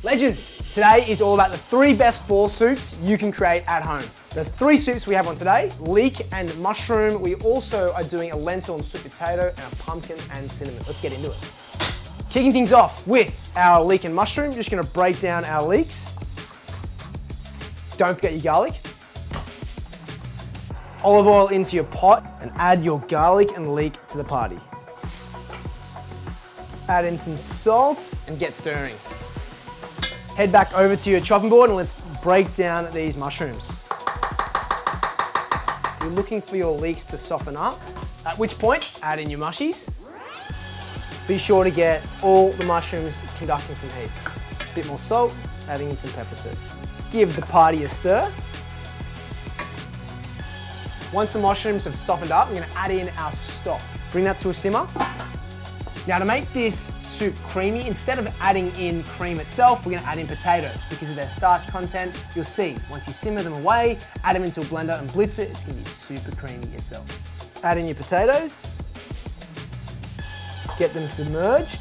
Legends, today is all about the 3 best fall soups you can create at home. The 3 soups we have on today, leek and mushroom. We also are doing a lentil and sweet potato and a pumpkin and cinnamon. Let's get into it. Kicking things off with our leek and mushroom, just gonna break down our leeks. Don't forget your garlic. Olive oil into your pot and add your garlic and leek to the party. Add in some salt and get stirring. Head back over to your chopping board and let's break down these mushrooms. You're looking for your leeks to soften up, at which point add in your mushies. Be sure to get all the mushrooms conducting some heat. A bit more salt, adding in some pepper too. Give the party a stir. Once the mushrooms have softened up, we're gonna add in our stock. Bring that to a simmer. Now to make this soup creamy, instead of adding in cream itself, we're gonna add in potatoes because of their starch content. You'll see, once you simmer them away, add them into a blender and blitz it, it's gonna be super creamy yourself. Add in your potatoes. Get them submerged.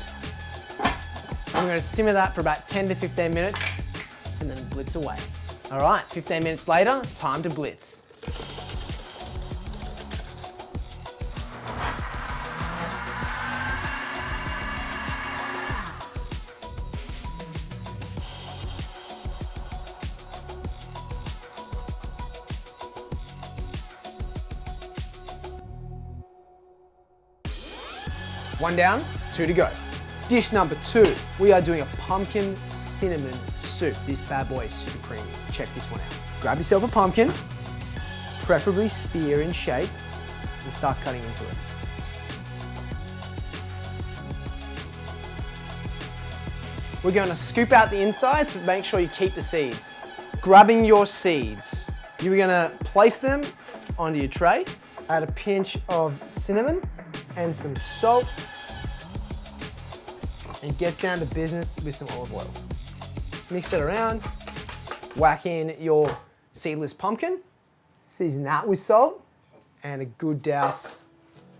We're gonna simmer that for about 10 to 15 minutes and then blitz away. All right, 15 minutes later, time to blitz. One down, 2 to go. Dish number 2, we are doing a pumpkin cinnamon soup. This bad boy is super creamy. Check this one out. Grab yourself a pumpkin, preferably sphere in shape, and start cutting into it. We're going to scoop out the insides, but make sure you keep the seeds. Grabbing your seeds, you're going to place them onto your tray, add a pinch of cinnamon, and some salt, and get down to business with some olive oil. Mix it around, whack in your seedless pumpkin, season that with salt, and a good douse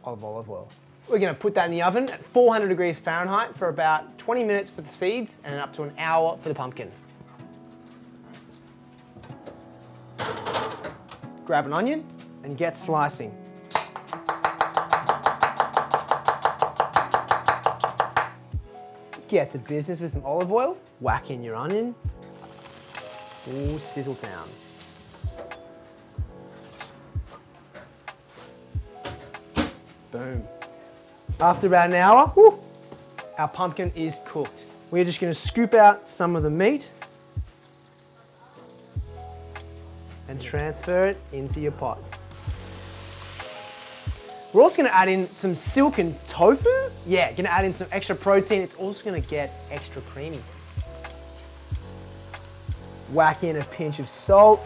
of olive oil. We're gonna put that in the oven at 400 degrees Fahrenheit for about 20 minutes for the seeds and up to an hour for the pumpkin. Grab an onion and get slicing. Get to business with some olive oil, whack in your onion. Ooh, sizzle down. Boom. After about an hour, whoo, our pumpkin is cooked. We're just gonna scoop out some of the meat and transfer it into your pot. We're also gonna add in some silken tofu. Yeah, gonna add in some extra protein. It's also gonna get extra creamy. Whack in a pinch of salt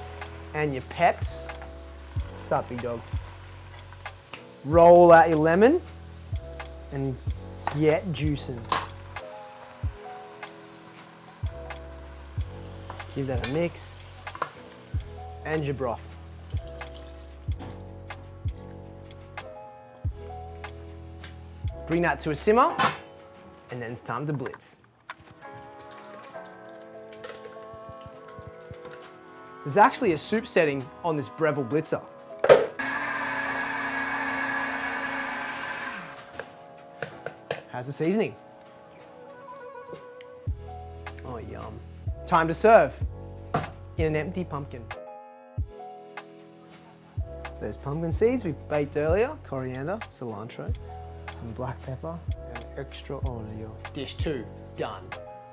and your peps. Sup, big dog. Roll out your lemon and get juicing. Give that a mix and your broth. Bring that to a simmer, and then it's time to blitz. There's actually a soup setting on this Breville blitzer. How's the seasoning? Oh, yum. Time to serve in an empty pumpkin. Those pumpkin seeds we baked earlier, coriander, cilantro, some black pepper, and extra olive. Dish 2, done.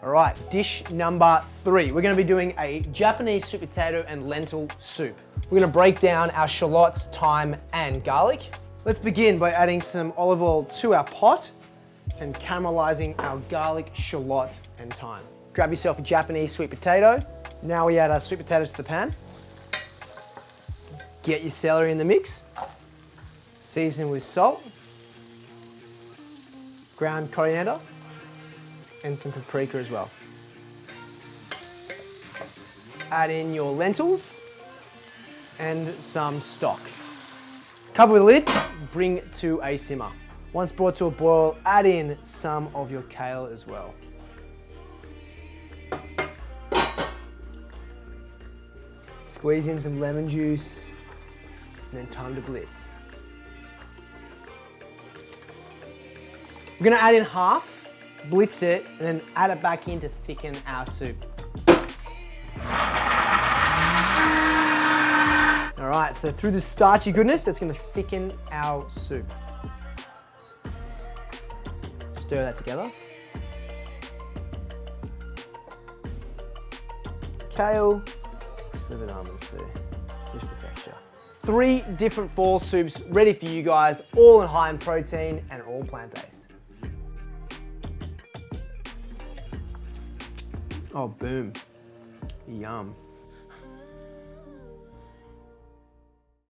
All right, dish number 3. We're gonna be doing a Japanese sweet potato and lentil soup. We're gonna break down our shallots, thyme, and garlic. Let's begin by adding some olive oil to our pot and caramelizing our garlic, shallot, and thyme. Grab yourself a Japanese sweet potato. Now we add our sweet potatoes to the pan. Get your celery in the mix. Season with salt, ground coriander, and some paprika as well. Add in your lentils and some stock. Cover with a lid, bring to a simmer. Once brought to a boil, add in some of your kale as well. Squeeze in some lemon juice, and then time to blitz. We're gonna add in half, blitz it, and then add it back in to thicken our soup. All right, so through the starchy goodness, that's gonna thicken our soup. Stir that together. Kale, slivered almonds too, just for texture. 3 different fall soups ready for you guys, all high in protein and all plant-based. Oh, boom. Yum.